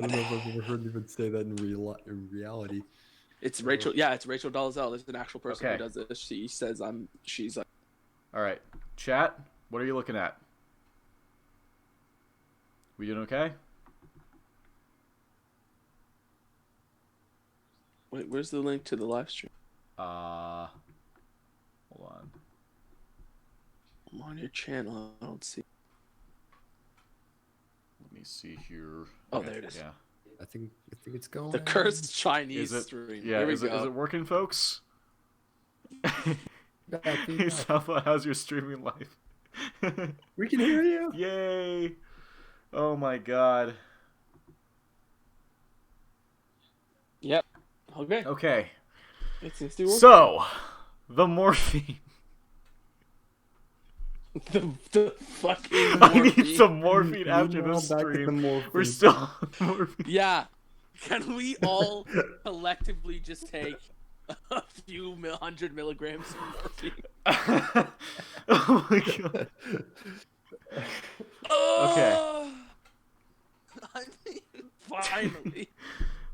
I don't know if I've ever heard anyone say that in reality. It's Rachel. Yeah, it's Rachel Dolezal. There's an actual person Okay. who does this. She says she's like. All right, chat. What are you looking at? We doing okay? Wait, where's the link to the live stream? Hold on. I'm on your channel. I don't see. Let me see here. Oh, Okay, there it is. Yeah. I think it's going. The cursed Chinese Is it? stream. Yeah. Here we Is go. it working, folks? Hey, Southpaw, how's your streaming life? we can hear you. Yay! Oh my god. Yep. Okay. Okay. It seems to be working. So, the morphine. the fucking I need morphine. some morphine after Meanwhile, this back at the stream. morphine. We're still on morphine. Yeah. Can we all collectively just take a few 100 milligrams of morphine? Oh my god. Oh! I mean, finally.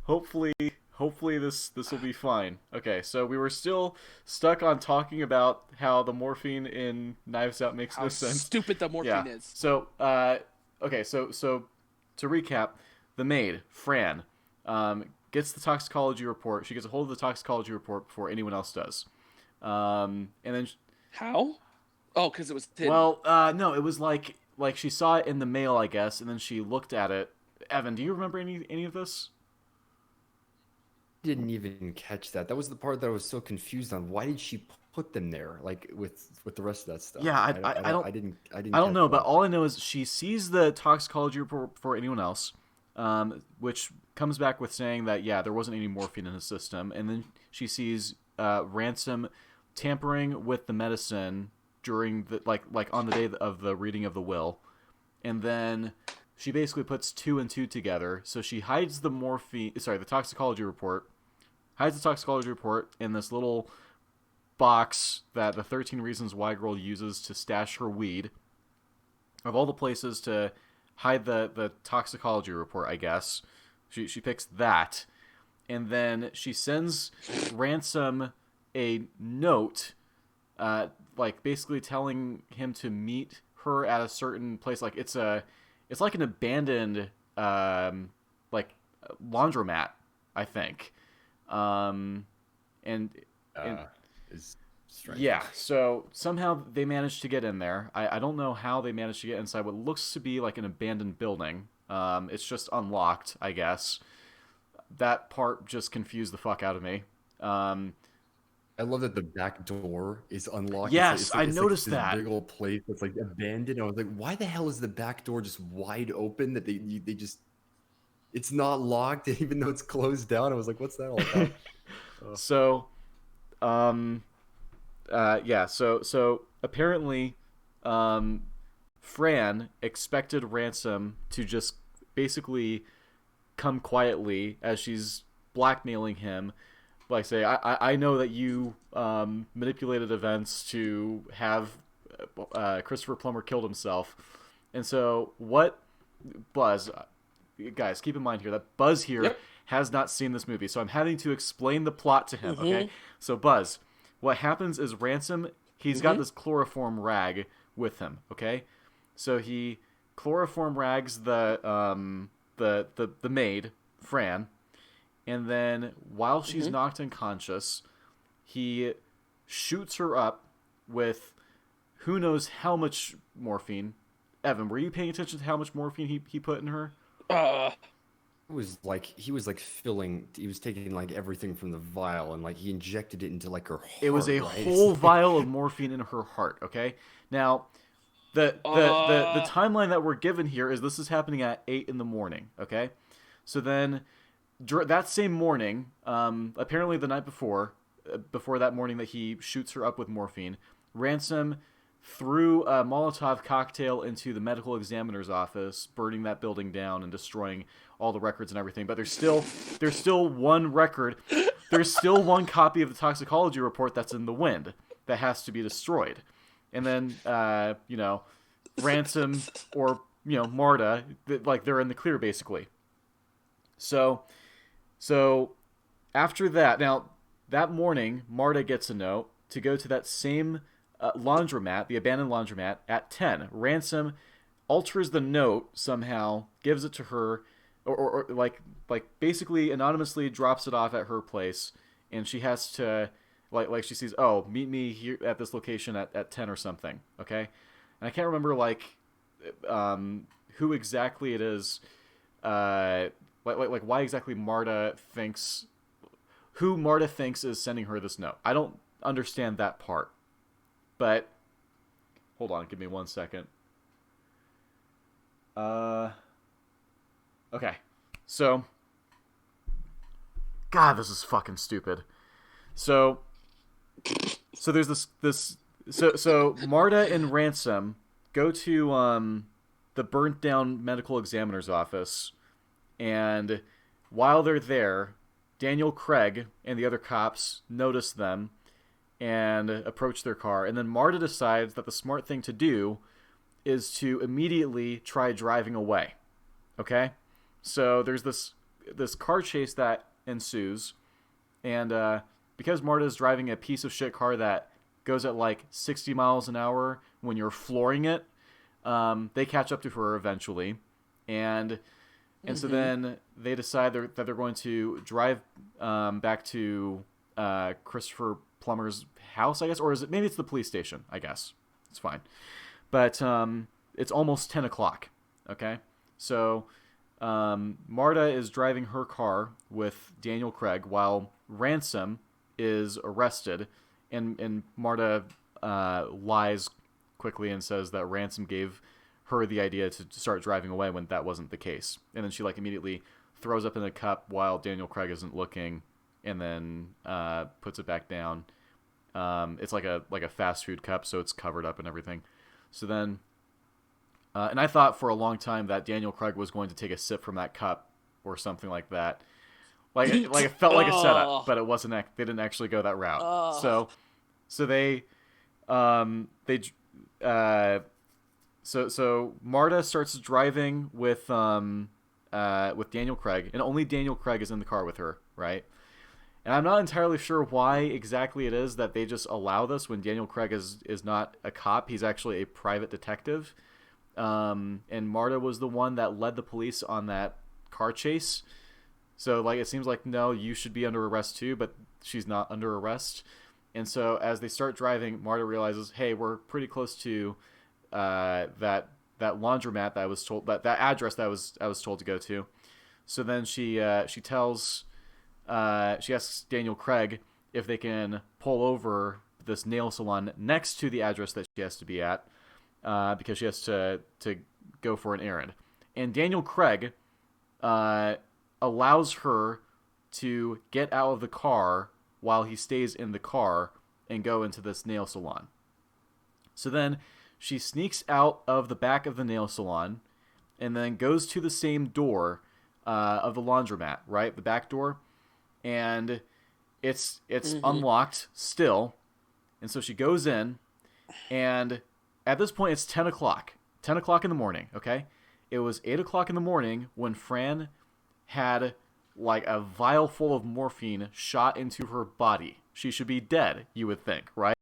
Hopefully this will be fine. Okay, so we were still stuck on talking about how the morphine in Knives Out makes How no sense. stupid the morphine is. So okay, so to recap, the maid, Fran, gets the toxicology report. She gets a hold of the toxicology report before anyone else does. And then How? Oh, because it was hidden. well, no, it was like she saw it in the mail, I guess, and then she looked at it. Evan, do you remember any of this? Didn't even catch that. That was the part that I was so confused on. Why did she put them there, like with the rest of that stuff? Yeah, I didn't know, but that. all I know is she sees the toxicology report before anyone else, which comes back with saying that there wasn't any morphine in his system, and then she sees Ransom tampering with the medicine during the like on the day of the reading of the will, and then she basically puts two and two together. So she hides the toxicology report, in this little box that the 13 Reasons Why girl uses to stash her weed. Of all the places to hide the toxicology report, I guess, she picks that. And then she sends Ransom a note, basically telling him to meet her at a certain place. Like it's like an abandoned laundromat, I think. Is strange. Yeah, so somehow they managed to get in there. I don't know how they managed to get inside what looks to be like an abandoned building. It's just unlocked, I guess. That part just confused the fuck out of me. I love that the back door is unlocked. Yes, I it's noticed this that. big old place that's like abandoned. I was like, why the hell is the back door just wide open? That they just, it's not locked even though it's closed down. I was like, what's that all about? So, So apparently, Fran expected Ransom to just basically come quietly as she's blackmailing him. Like, say, I know that you manipulated events to have Christopher Plummer killed himself. And so what Buzz... Guys, keep in mind here that Buzz here has not seen this movie, so I'm having to explain the plot to him, okay? So, Buzz, what happens is Ransom, he's got this chloroform rag with him, okay? So he chloroform rags the maid, Fran, and then while she's knocked unconscious, he shoots her up with who knows how much morphine. Evan, were you paying attention to how much morphine he put in her? It was like he was taking like everything from the vial and like he injected it into like her heart. It was a right? whole vial of morphine in her heart, okay? Now, the timeline that we're given here is this is happening at 8 in the morning, okay? So then that same morning, apparently the night before that morning that he shoots her up with morphine, Ransom threw a Molotov cocktail into the medical examiner's office, burning that building down and destroying all the records and everything. But there's still one record. There's still one copy of the toxicology report that's in the wind that has to be destroyed. And then, Ransom or, Marta, they're in the clear, basically. So after that, now that morning, Marta gets a note to go to that same laundromat, the abandoned laundromat, at 10. Ransom alters the note somehow, gives it to her, or like basically anonymously drops it off at her place, and she has to like she sees, oh, meet me here at this location at 10 or something. Okay, and I can't remember who exactly it is, like why exactly Marta thinks who Marta thinks is sending her this note. I don't understand that part. But hold on, give me 1 second. Okay. So God, this is fucking stupid. So there's this Marta and Ransom go to the burnt down medical examiner's office, and while they're there, Daniel Craig and the other cops notice them and approach their car. And then Marta decides that the smart thing to do is to immediately try driving away. Okay? So there's this car chase that ensues. And because Marta is driving a piece of shit car that goes at like 60 miles an hour when you're flooring it, they catch up to her eventually. And so then they decide that they're going to drive back to Christopher Plummer's house, I guess, or maybe it's the police station. I guess it's fine, but it's almost 10 o'clock. Okay, so Marta is driving her car with Daniel Craig while Ransom is arrested, and Marta lies quickly and says that Ransom gave her the idea to start driving away when that wasn't the case. And then she like immediately throws up in a cup while Daniel Craig isn't looking, and then puts it back down. It's like a fast food cup, so it's covered up and everything. So then, and I thought for a long time that Daniel Craig was going to take a sip from that cup or something like that. Like it felt like a setup, but it wasn't. They didn't actually go that route. So Marta starts driving with Daniel Craig, and only Daniel Craig is in the car with her, right? And I'm not entirely sure why exactly it is that they just allow this when Daniel Craig is not a cop. He's actually a private detective. And Marta was the one that led the police on that car chase. So like it seems like, no, you should be under arrest too, but she's not under arrest. And so as they start driving, Marta realizes, hey, we're pretty close to that laundromat that I was told, that address that I was told to go to. So then she asks Daniel Craig if they can pull over this nail salon next to the address that she has to be at, because she has to go for an errand. And Daniel Craig allows her to get out of the car while he stays in the car and go into this nail salon. So then she sneaks out of the back of the nail salon and then goes to the same door of the laundromat, right? The back door. And it's unlocked still. And so she goes in, and at this point it's 10 o'clock. 10 o'clock in the morning, okay? It was 8 o'clock in the morning when Fran had like a vial full of morphine shot into her body. She should be dead, you would think, right?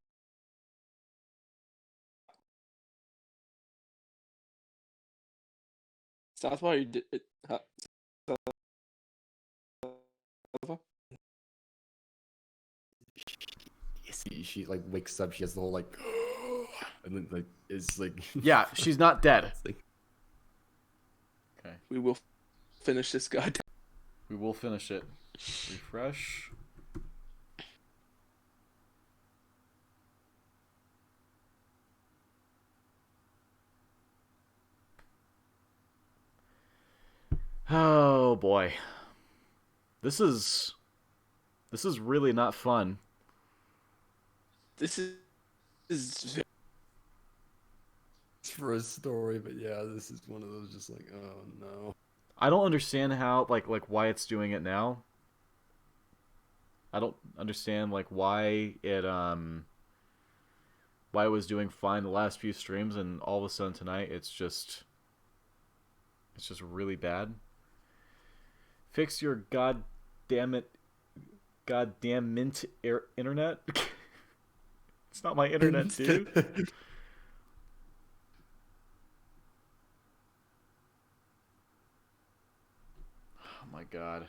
Southpaw, you did. She like wakes up. She has the whole like, and then like it's like Yeah, she's not dead. like, Okay, We will finish this guy. we will finish it. Refresh. Oh boy, this is really not fun. This is for a story, but yeah, this is one of those just like, oh no. I don't understand how like why it's doing it now. I don't understand like why it was doing fine the last few streams, and all of a sudden tonight it's just really bad. Fix your goddamn mint internet. It's not my internet, dude. Oh my god.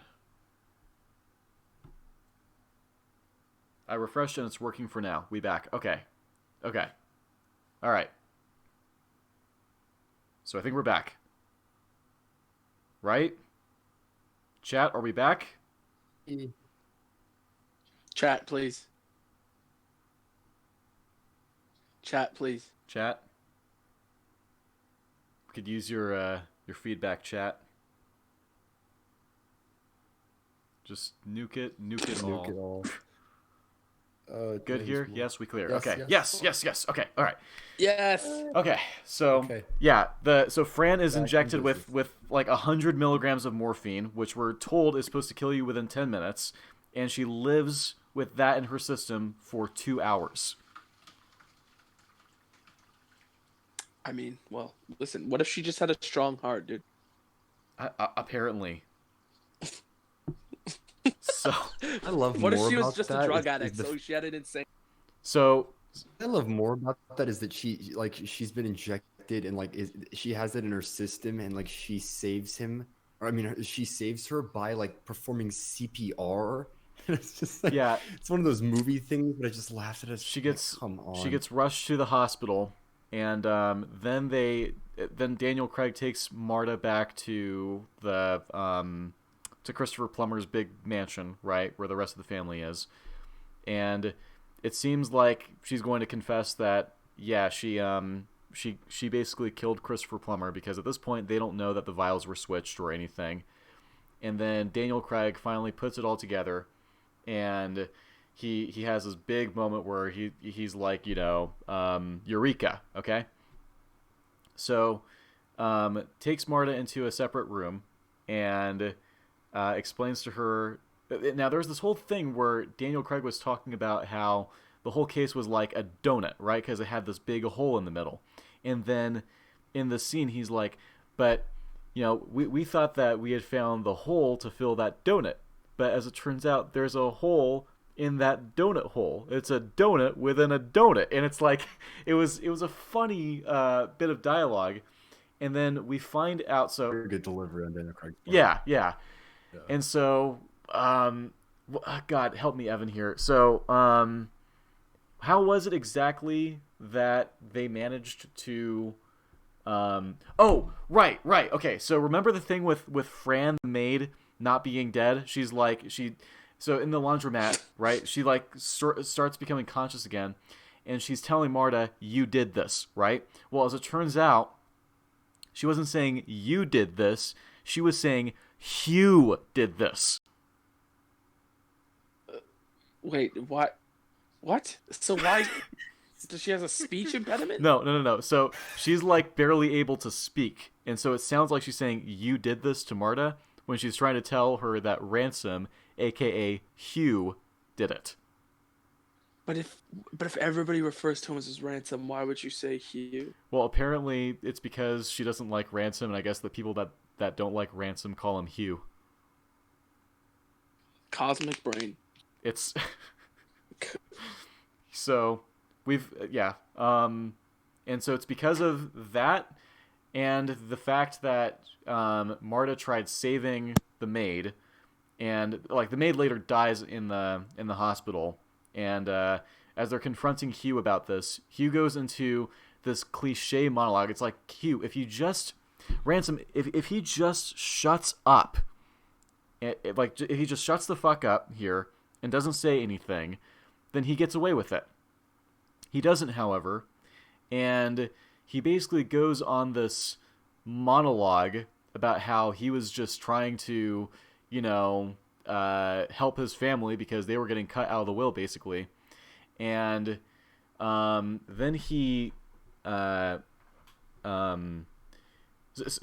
I refreshed and it's working for now. We back. Okay. Okay. All right. So I think we're back. Right? Chat, are we back? Chat, please. Chat, please. Chat. We could use your feedback, chat. Just nuke it Nuke it all. Good here? Yes, we clear. Yes, okay. yes. Yes. Okay. All right. Yes. Okay. So Okay. yeah, so Fran is Back in injected business. with like 100 milligrams of morphine, which we're told is supposed to kill you within 10 minutes, and she lives with that in her system for 2 hours. I mean, well, listen. What if she just had a strong heart, dude? Apparently. So I love What if more she was about just that a drug is addict, the so she had an insane? so I love more about that is that she's been injected and she has it in her system and like she saves him, or I mean she saves her by like performing CPR. It's just like, yeah, it's one of those movie things, but I just laughed at it. she Like, gets come on. she gets rushed to the hospital, and then Daniel Craig takes Marta back to the to Christopher Plummer's big mansion, right, where the rest of the family is, and it seems like she's going to confess that yeah, she basically killed Christopher Plummer, because at this point they don't know that the vials were switched or anything. And then Daniel Craig finally puts it all together, and he has this big moment where he's like, eureka, okay? So takes Marta into a separate room and explains to her. Now, there's this whole thing where Daniel Craig was talking about how the whole case was like a donut, right? Because it had this big hole in the middle. And then in the scene, he's like, but, we thought that we had found the hole to fill that donut. But as it turns out, there's a hole in that donut hole. It's a donut within a donut. And it's like, it was a funny bit of dialogue. And then we find out, so... Very good delivery on Daniel Craig. Yeah. And so, God, help me, Evan, here. So, how was it exactly that they managed to... Oh, right. Okay, so remember the thing with Fran, the maid, not being dead? She's like, so in the laundromat, right, she like starts becoming conscious again, and she's telling Marta, you did this, right? Well, as it turns out, she wasn't saying you did this, she was saying Hugh did this. Wait, what? What? So why? Does she have a speech impediment? No. So she's like barely able to speak, and so it sounds like she's saying you did this to Marta when she's trying to tell her that Ransom, aka Hugh, did it. But if everybody refers to him as Ransom, why would you say Hugh? Well, apparently it's because she doesn't like Ransom, and I guess the people that don't like Ransom call him Hugh. Cosmic brain. It's so we've and so it's because of that and the fact that Marta tried saving the maid, and like the maid later dies in the hospital, and as they're confronting Hugh about this, Hugh goes into this cliche monologue. It's like, Hugh, if he just shuts up, if he just shuts the fuck up here and doesn't say anything, then he gets away with it. He doesn't, however, and he basically goes on this monologue about how he was just trying to, help his family because they were getting cut out of the will, basically. And then he... So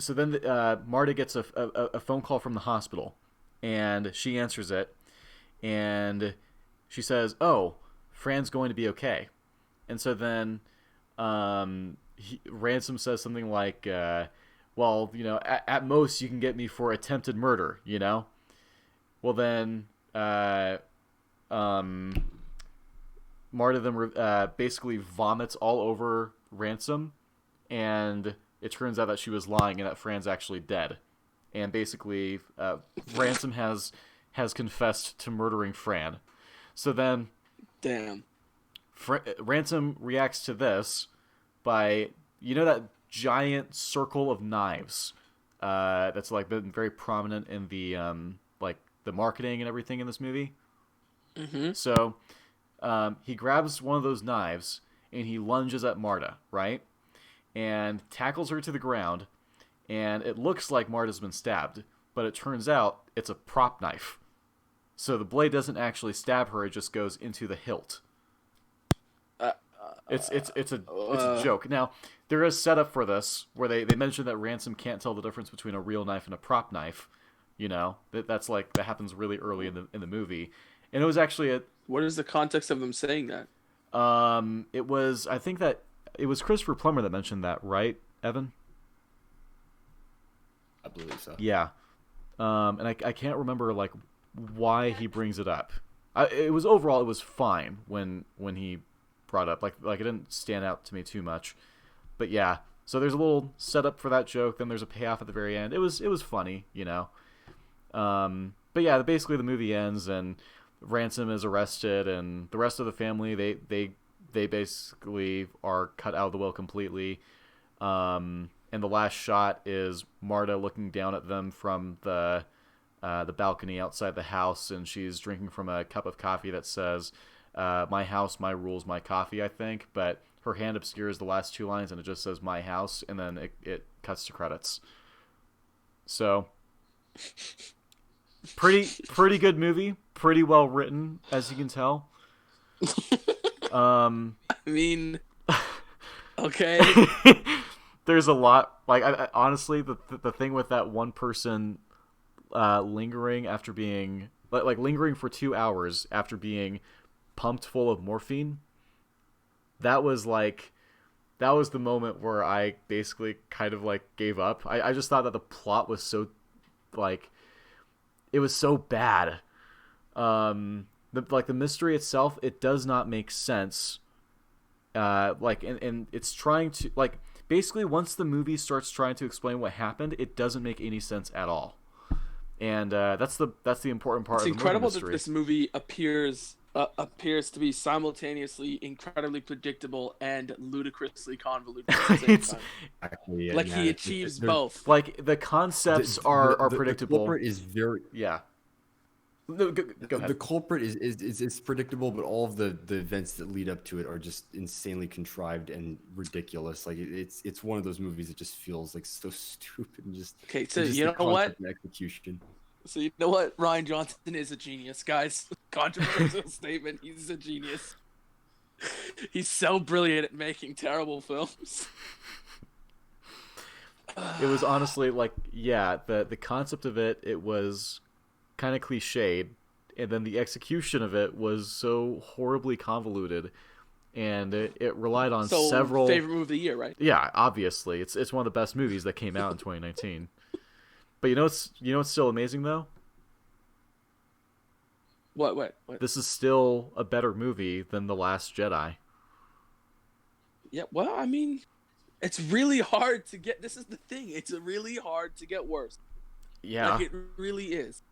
then Marta gets a phone call from the hospital, and she answers it, and she says, "Oh, Fran's going to be okay." And so then Ransom says something like, "Well, at most you can get me for attempted murder, Well, then, Marta then basically vomits all over Ransom, and it turns out that she was lying and that Fran's actually dead. And basically, Ransom has confessed to murdering Fran. So then, Damn. Ransom reacts to this by, that giant circle of knives that's like been very prominent in the like the marketing and everything in this movie. Mm-hmm. So he grabs one of those knives and he lunges at Marta, right? And tackles her to the ground, and it looks like Marta's been stabbed, but it turns out it's a prop knife. So the blade doesn't actually stab her; it just goes into the hilt. It's a joke. Now there is setup for this where they mention that Ransom can't tell the difference between a real knife and a prop knife. That's like that happens really early in the movie, and it was actually What is the context of them saying that? I think that it was Christopher Plummer that mentioned that, right, Evan? I believe so. Yeah. And I can't remember like why he brings it up. It was fine when he brought up like it didn't stand out to me too much. But yeah, so there's a little setup for that joke, then there's a payoff at the very end. It was funny, But yeah, basically the movie ends and Ransom is arrested, and the rest of the family they basically are cut out of the will completely. And the last shot is Marta looking down at them from the balcony outside the house, and she's drinking from a cup of coffee that says, "My house, my rules, my coffee," I think. But her hand obscures the last two lines, and it just says "my house," and then it cuts to credits. So, pretty good movie, pretty well written, as you can tell. I mean, okay. There's a lot. Like, I honestly, the thing with that one person lingering after being like lingering for 2 hours after being pumped full of morphine, that was the moment where I basically kind of like gave up. I just thought that the plot was so like it was so bad. The mystery itself, it does not make sense. And it's trying to like basically once the movie starts trying to explain what happened, it doesn't make any sense at all. And that's the important part. It's of the incredible murder mystery. that this movie appears to be simultaneously incredibly predictable and ludicrously convoluted at the same time. Exactly, yeah, Like yeah. he achieves both. Like the concepts are predictable. The culprit is very Yeah. No, go ahead. The culprit is predictable, but all of the events that lead up to it are just insanely contrived and ridiculous. Like it's one of those movies that just feels like so stupid and just Okay, so just you the know what? concept and execution. So you know what? Ryan Johnson is a genius, guys. Controversial statement. He's a genius. He's so brilliant at making terrible films. It was honestly like, yeah, the concept of it was kind of cliched, and then the execution of it was so horribly convoluted, and it relied on several favorite movie of the year, right? Yeah, obviously it's one of the best movies that came out in 2019. But you know what's still amazing though? What? This is still a better movie than The Last Jedi. Yeah, well, I mean, it's really hard to get. This is the thing. It's really hard to get worse. Yeah, Like, it really is.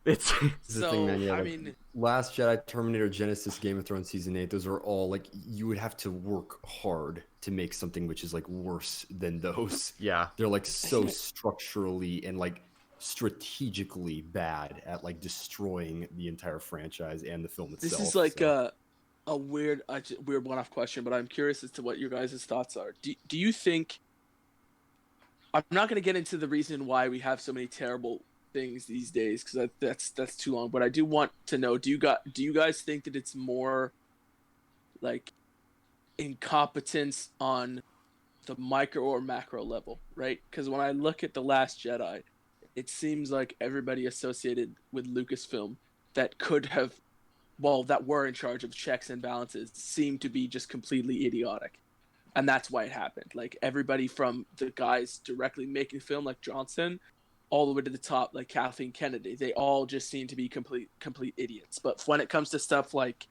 it's The thing, man, yeah, I like, mean, Last Jedi, Terminator, Genesis, Game of Thrones season 8. Those are all like you would have to work hard to make something which is like worse than those. yeah. They're like so structurally and like strategically bad at like destroying the entire franchise and the film itself. this is like so. a weird one-off question, but I'm curious as to what your guys' thoughts are. Do you think? I'm not going to get into the reason why we have so many terrible things these days because that's too long. But I do want to know: do you guys think that it's more like incompetence on the micro or macro level, right? Because when I look at The Last Jedi, it seems like everybody associated with Lucasfilm that were in charge of checks and balances seem to be just completely idiotic. And that's why it happened. Like everybody from the guys directly making film, like Johnson, all the way to the top, like Kathleen Kennedy. They all just seem to be complete idiots. But when it comes to stuff like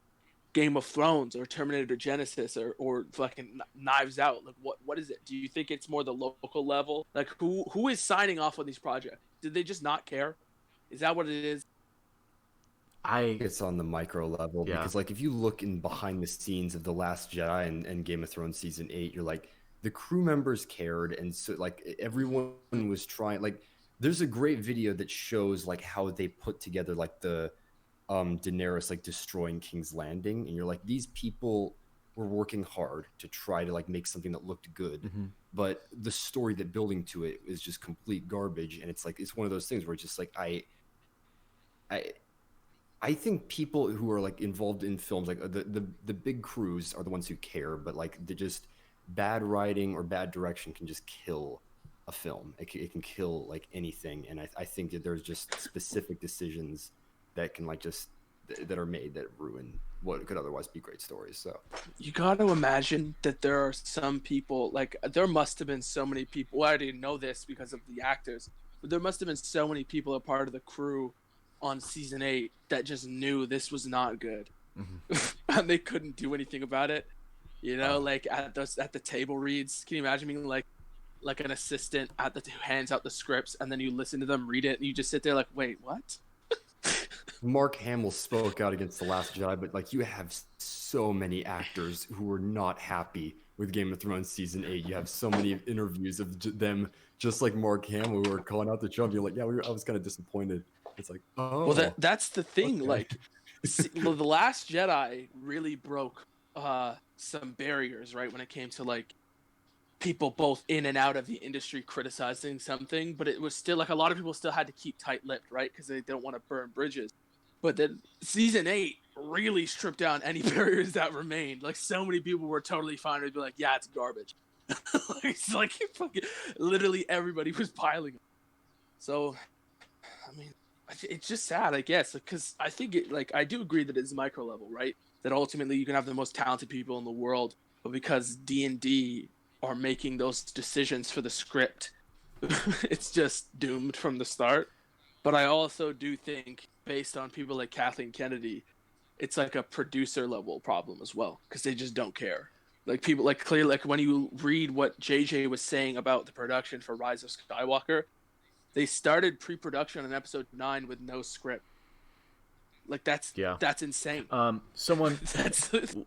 Game of Thrones or Terminator Genesis or fucking Knives Out, like what is it? Do you think it's more the local level? Like who is signing off on these projects? Did they just not care? Is that what it is? It's on the micro level because like if you look in behind the scenes of The Last Jedi and Game of Thrones season 8, you're like the crew members cared, and so like everyone was trying. Like there's a great video that shows like how they put together like the Daenerys like destroying King's Landing, and you're like, these people were working hard to try to like make something that looked good, but the story that building to it is just complete garbage. And it's like it's one of those things where it's just like I think people who are like involved in films, like the big crews, are the ones who care, but like the just bad writing or bad direction can just kill a film. It can kill like anything, and I think that there's just specific decisions that can like just that are made that ruin what could otherwise be great stories. So you got to imagine that there are some people, like there must have been so many people. Well, I didn't know this because of the actors, but there must have been so many people a part of the crew on season 8 that just knew this was not good, and they couldn't do anything about it. You know, like at the table reads. Can you imagine being like an assistant at the who hands out the scripts, and then you listen to them read it, and you just sit there like, wait, what? Mark Hamill spoke out against The Last Jedi, but like you have so many actors who were not happy with Game of Thrones season 8. You have so many interviews of them, just like Mark Hamill, who are calling out the show. You're like, yeah, I was kind of disappointed. It's like, oh, well, that's the thing. okay. Like, The Last Jedi really broke some barriers, right? When it came to like people both in and out of the industry criticizing something, but it was still like a lot of people still had to keep tight-lipped, right? Because they don't want to burn bridges. But then season 8 really stripped down any barriers that remained. Like so many people were totally fine to be like, yeah, it's garbage. It's like fucking literally everybody was piling. So, I mean, it's just sad, I guess, because I think I do agree that it's micro level, right? That ultimately you can have the most talented people in the world, but because D&D are making those decisions for the script, it's just doomed from the start. But I also do think, based on people like Kathleen Kennedy, it's like a producer level problem as well, because they just don't care. Like people like clearly, like when you read what JJ was saying about the production for Rise of Skywalker, they started pre-production on episode 9 with no script. Like that's insane. Someone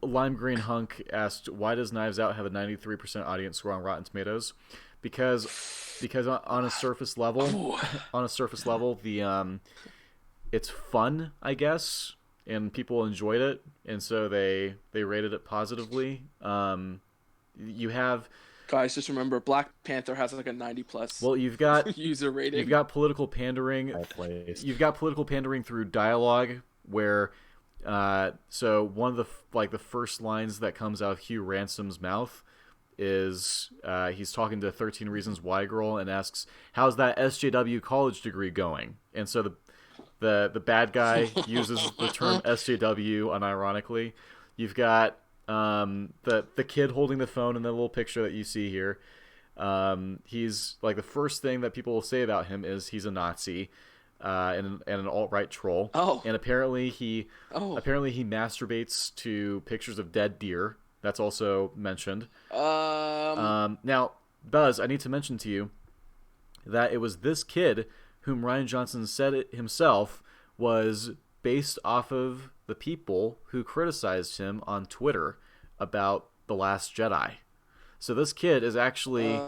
Lime Green Hunk asked, why does Knives Out have a 93% audience score on Rotten Tomatoes? Because on a surface level, the it's fun, I guess, and people enjoyed it, and so they rated it positively. You have guys, just remember, Black Panther has like a 90+. Well, you've got user rating. You've got political pandering. You've got political pandering through dialogue, where so one of the first lines that comes out of Hugh Ransom's mouth is he's talking to 13 Reasons Why girl and asks, "How's that SJW college degree going?" And so the bad guy uses the term SJW unironically. You've got the kid holding the phone in the little picture that you see here. He's like, the first thing that people will say about him is he's a Nazi and an alt-right troll. And apparently he masturbates to pictures of dead deer. That's also mentioned. Now, Buzz, I need to mention to you that it was this kid whom Rian Johnson said it himself was based off of the people who criticized him on Twitter about The Last Jedi. So this kid is actually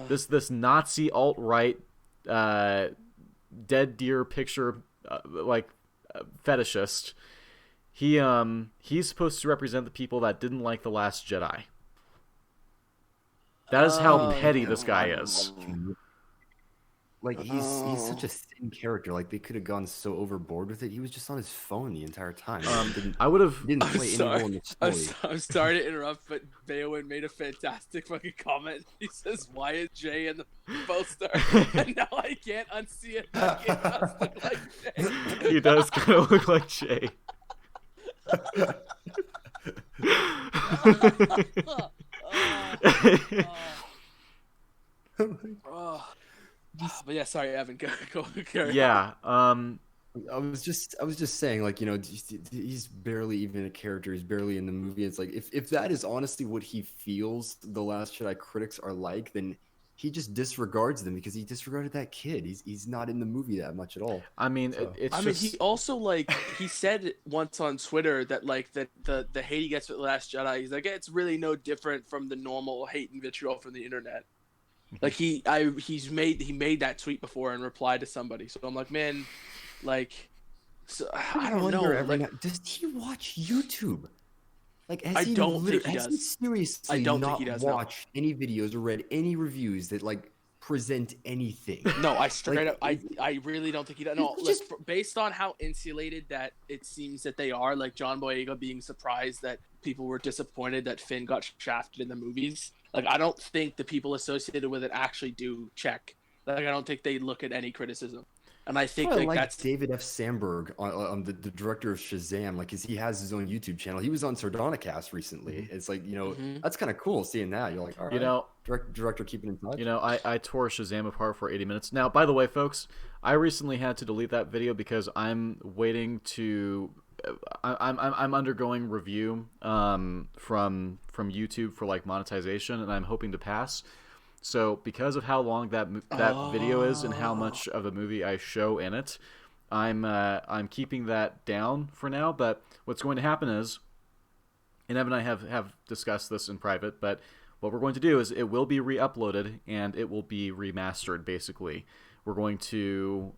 this Nazi alt-right dead deer picture fetishist. He's supposed to represent the people that didn't like The Last Jedi. That is how petty this guy is. Like he's such a thin character. Like they could have gone so overboard with it. He was just on his phone the entire time. I would have. Didn't play any role in the story. I'm sorry to interrupt, but Baowen made a fantastic fucking comment. He says, "Why is Jay in the poster?" And now I can't unsee it. He does look like Jay. He does kind of look like Jay. But yeah, sorry, Evan. Go carry on. Yeah. I was just saying, like, he's barely even a character. He's barely in the movie. It's like if that is honestly what he feels the Last Jedi critics are like, then he just disregards them because he disregarded that kid. He's not in the movie that much at all. I mean, So it's I mean, he just also he said once on Twitter that the hate he gets for the Last Jedi, he's like, it's really no different from the normal hate and vitriol from the internet. Like he made that tweet before and replied to somebody. So I'm like, man, like, so, I don't know. wonder every Like, now, does he watch YouTube? Like, I don't think he has he does. seriously I don't think not he does. No, watched any videos or read any reviews that like present anything? no, I straight Like, up, I really don't think he does. No, he like, just based on how insulated that it seems that they are, like John Boyega being surprised that people were disappointed that Finn got shafted in the movies. Like, I don't think the people associated with it actually do check. Like, I don't think they look at any criticism. And I think I like that's David F. Sandberg, the director of Shazam. Like, he has his own YouTube channel. He was on Southpaw'dcast recently. It's like, that's kind of cool seeing that. You're like, all right, you know, director keeping in touch. I tore Shazam apart for 80 minutes. Now, by the way, folks, I recently had to delete that video because I'm waiting to. I'm undergoing review from YouTube for like monetization, and I'm hoping to pass. So because of how long that video is and how much of a movie I show in it, I'm keeping that down for now. But what's going to happen is, and Evan and I have discussed this in private, but what we're going to do is it will be re-uploaded and it will be remastered. Basically, we're going to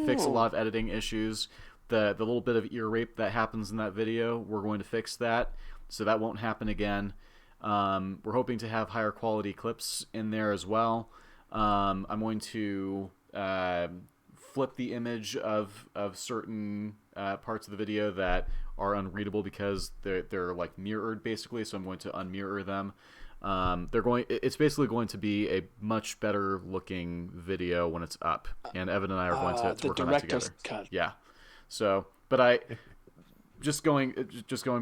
fix a lot of editing issues. The little bit of ear rape that happens in that video, we're going to fix that, so that won't happen again. We're hoping to have higher quality clips in there as well. I'm going to flip the image of certain parts of the video that are unreadable because they're like mirrored basically. So I'm going to unmirror them. It's basically going to be a much better looking video when it's up. And Evan and I are going to work on that together. Cut. Yeah. So, but just going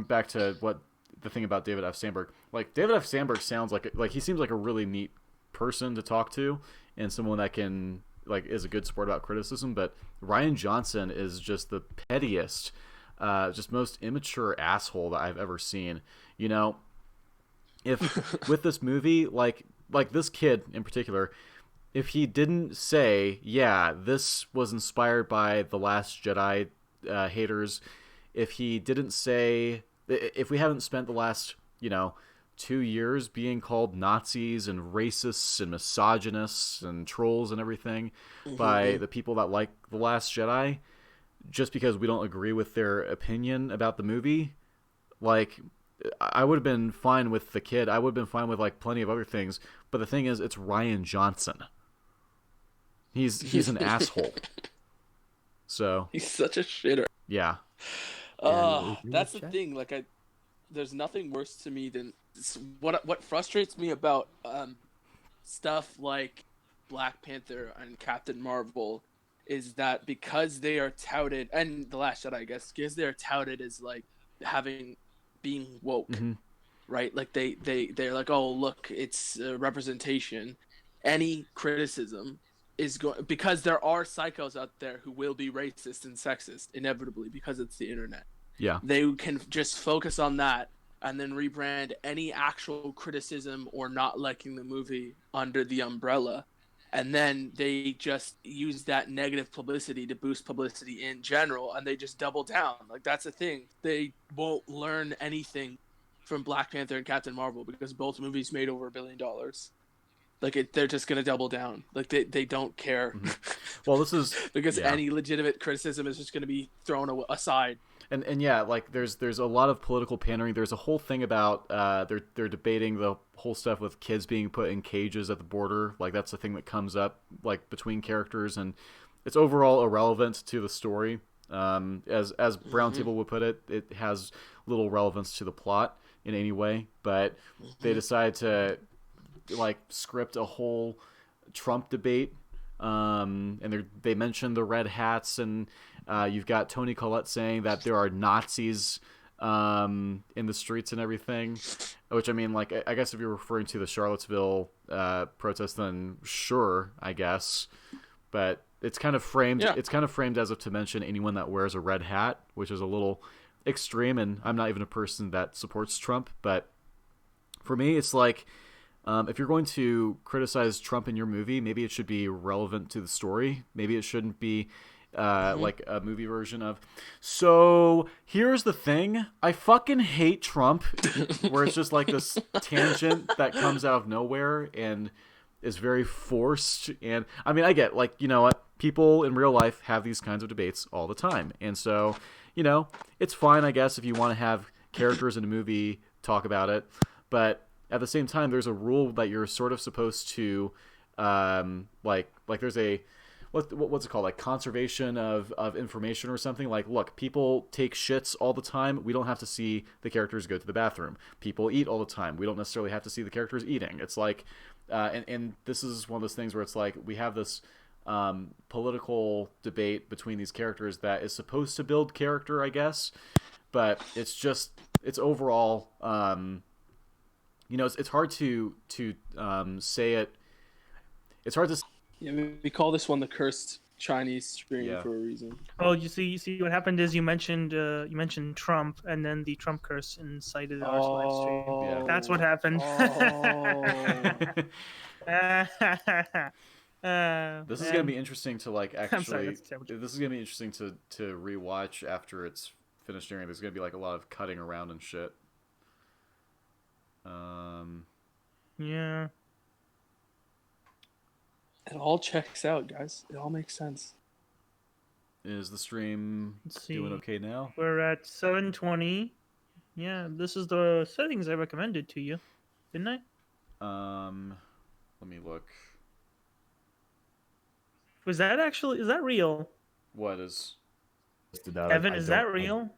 back to what the thing about David F. Sandberg, like David F. Sandberg sounds like he seems like a really neat person to talk to and someone that can is a good sport about criticism. But Ryan Johnson is just the pettiest, just most immature asshole that I've ever seen. If with this movie, like this kid in particular, if he didn't say, yeah, this was inspired by The Last Jedi haters, if he didn't say, if we haven't spent the last 2 years being called Nazis and racists and misogynists and trolls and everything by the people that like The Last Jedi, just because we don't agree with their opinion about the movie, like, I would have been fine with the kid. I would have been fine with like plenty of other things. But the thing is, it's Ryan Johnson. He's an asshole. So He's such a shitter. yeah. That's the thing. Like, there's nothing worse to me than what frustrates me about stuff like Black Panther and Captain Marvel is that because they are touted, and The Last Jedi, I guess, because they're touted as like being woke, right? Like they're like, oh look, it's representation. Any criticism is going, because there are psychos out there who will be racist and sexist inevitably because it's the internet. Yeah. They can just focus on that and then rebrand any actual criticism or not liking the movie under the umbrella. And then they just use that negative publicity to boost publicity in general, and they just double down. Like, that's the thing. They won't learn anything from Black Panther and Captain Marvel because both movies made over $1 billion. Like, they're just gonna double down. Like, they don't care. Well, this is because any legitimate criticism is just gonna be thrown aside. And yeah, like there's a lot of political pandering. There's a whole thing about they're debating the whole stuff with kids being put in cages at the border. Like, that's the thing that comes up like between characters, and it's overall irrelevant to the story. As Brown Table would put it, it has little relevance to the plot in any way. But they decide to like script a whole Trump debate, and they mention the red hats, and you've got Toni Collette saying that there are Nazis in the streets and everything. Which, I mean, like, I guess if you're referring to the Charlottesville protest, then sure, I guess. But it's kind of framed. Yeah. It's kind of framed as if to mention anyone that wears a red hat, which is a little extreme. And I'm not even a person that supports Trump, but for me, it's like, if you're going to criticize Trump in your movie, maybe it should be relevant to the story. Maybe it shouldn't be like a movie version of, so here's the thing, I fucking hate Trump, where it's just like this tangent that comes out of nowhere and is very forced. And I mean, I get, like, you know what, people in real life have these kinds of debates all the time, and so, you know, it's fine, I guess, if you want to have characters in a movie talk about it, but at the same time, there's a rule that you're sort of supposed to, like there's a, what's it called, like conservation of information or something. Like, look, people take shits all the time. We don't have to see the characters go to the bathroom. People eat all the time. We don't necessarily have to see the characters eating. It's like, and this is one of those things where it's like we have this political debate between these characters that is supposed to build character, I guess, but it's overall, you know, it's hard to say it. It's hard to. Yeah, we call this one the cursed Chinese stream for a reason. Oh, you see, what happened is you mentioned Trump, and then the Trump curse incited our live stream. Yeah. That's what happened. This is gonna be interesting to, like, actually. sorry, that's terrible. This is gonna be interesting to rewatch after it's finished airing. There's gonna be like a lot of cutting around and shit. Yeah. It all checks out, guys. It all makes sense. Is the stream Let's see. doing okay now? We're at 720. Yeah, this is the settings I recommended to you, didn't I? Let me look. Is that real? What is? Evan, is that real?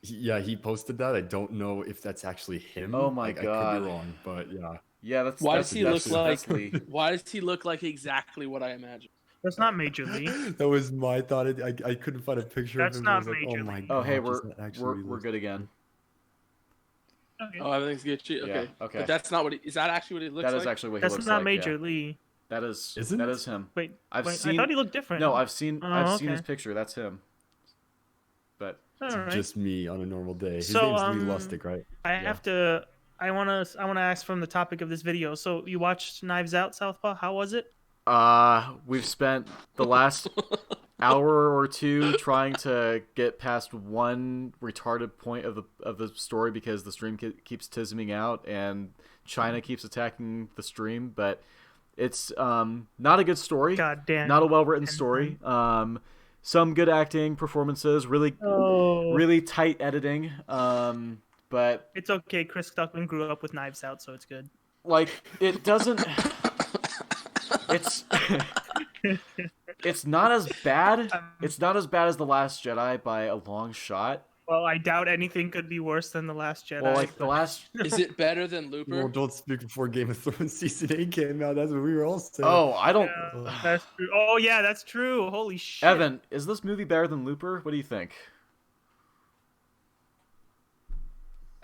Yeah, he posted that. I don't know if that's actually him. Oh my I God. could be wrong, but yeah. Yeah, that's. Why that's does he look like? Lee. Why does he look like exactly what I imagined? That's not Major Lee. That was my thought. I couldn't find a picture That's of him. not I was like, Major oh my League. God, Oh, hey, does that actually we're look- good again. Okay. Oh, everything's good. Okay. Yeah, okay. But that's not what. Is that actually what he looks That like? is actually what he That's looks not like. Major Yeah. Lee. That is. Isn't that it? is him. Wait, I've wait, seen. I thought he looked different. No, I've seen. Oh, I've seen okay. his picture. That's him. But All It's right. just me on a normal day. His So, name's Lee Lustig, right? I want to ask from the topic of this video. So you watched Knives Out, Southpaw? How was it? we've spent the last hour or two trying to get past one retarded point of the story because the stream keeps tisming out and China keeps attacking the stream, but it's not a good story. God damn. Not a well-written story. Some good acting, performances, really really tight editing, but It's okay. Chris Stuckman grew up with Knives Out, so it's good. like it doesn't it's it's not as bad. It's not as bad as The Last Jedi by a long shot. Well, I doubt anything could be worse than The Last Jedi. Well, like The but- Last Is it better than Looper? Well, don't speak before Game of Thrones season 8 came out. That's what we were all saying. Oh, I don't Yeah, that's true. Oh yeah, that's true. Holy shit. Evan, is this movie better than Looper? What do you think?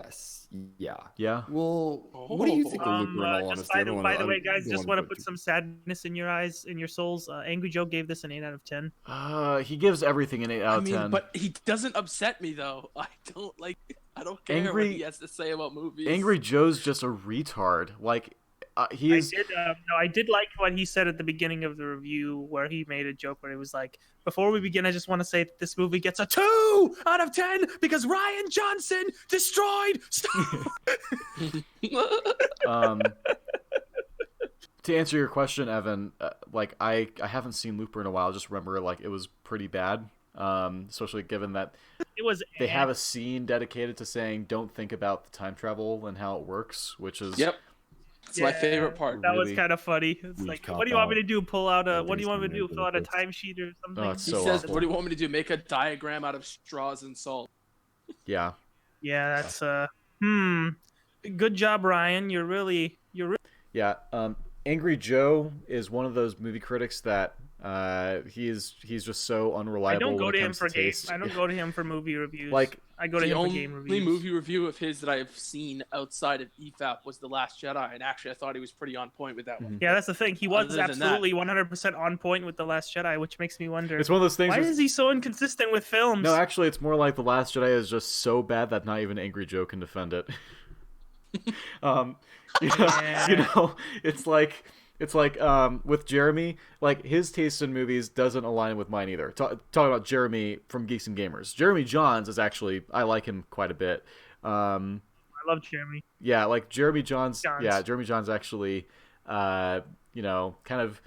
yes. Yeah. Yeah. Well, what do you think of Looper? In all Just honesty, by the way, guys, just want to put some sadness in your eyes, in your souls. Angry Joe gave this an 8 out of 10. He gives everything an 8 out I of mean, 10. but he doesn't upset me though. I don't care what Angry- he has to say about movies. Angry Joe's just a retard. Like he is I did like what he said at the beginning of the review, where he made a joke where he was like, "Before we begin, I just want to say that this movie gets a 2 out of 10 because Ryan Johnson destroyed." to answer your question, Evan, like I haven't seen Looper in a while. I just remember like it was pretty bad. Especially given that It was. they have a scene dedicated to saying don't think about the time travel and how it works, which is Yep. It's my favorite part. That was really kind of funny. It's huge like, cop what do you want me out. to do? Pull out a? I What do think you want me it's to do? gonna Fill out a be timesheet or something? Oh, it's He so says, awful. "What do you want me to do? Make a diagram out of straws and salt." yeah. Yeah, that's Good job, Ryan. You're really. Yeah, Angry Joe is one of those movie critics that He's just so I unreliable don't go when to it him comes for to game. taste. I don't go to him for movie reviews. Like, I go to The him for only game reviews. movie review of his that I've seen outside of EFAP was The Last Jedi, and actually I thought he was pretty on point with that one. Yeah, that's the thing. He was Other than absolutely 100% on point with The Last Jedi, which makes me wonder. It's one of those things. Why is he so inconsistent with films? No, actually, it's more like The Last Jedi is just so bad that not even Angry Joe can defend it. You know, it's like with Jeremy, like his taste in movies doesn't align with mine either. Talking about Jeremy from Geeks and Gamers, Jeremy Johns is actually, I like him quite a bit. I love Jeremy. Yeah, like Jeremy Johns. Yeah, Jeremy Johns actually, you know, kind of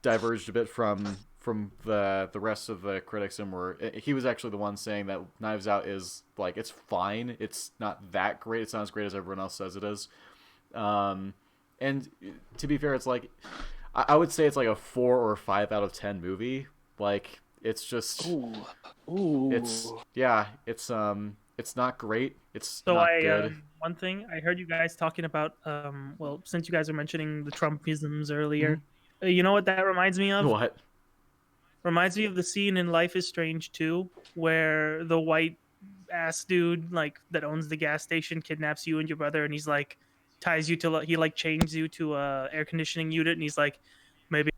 diverged a bit from the rest of the critics, and he was actually the one saying that Knives Out is like, it's fine, it's not that great, it's not as great as everyone else says it is. And to be fair, it's like, I would say it's like a 4 or 5 out of 10 movie. Like, it's just, it's not great. It's not good. One thing I heard you guys talking about, well, since you guys are mentioning the Trumpisms earlier, you know what that reminds me of? What? Reminds me of the scene in Life is Strange 2, where the white ass dude like that owns the gas station kidnaps you and your brother, and he's like ties you to, he like chains you to a air conditioning unit, and he's like, maybe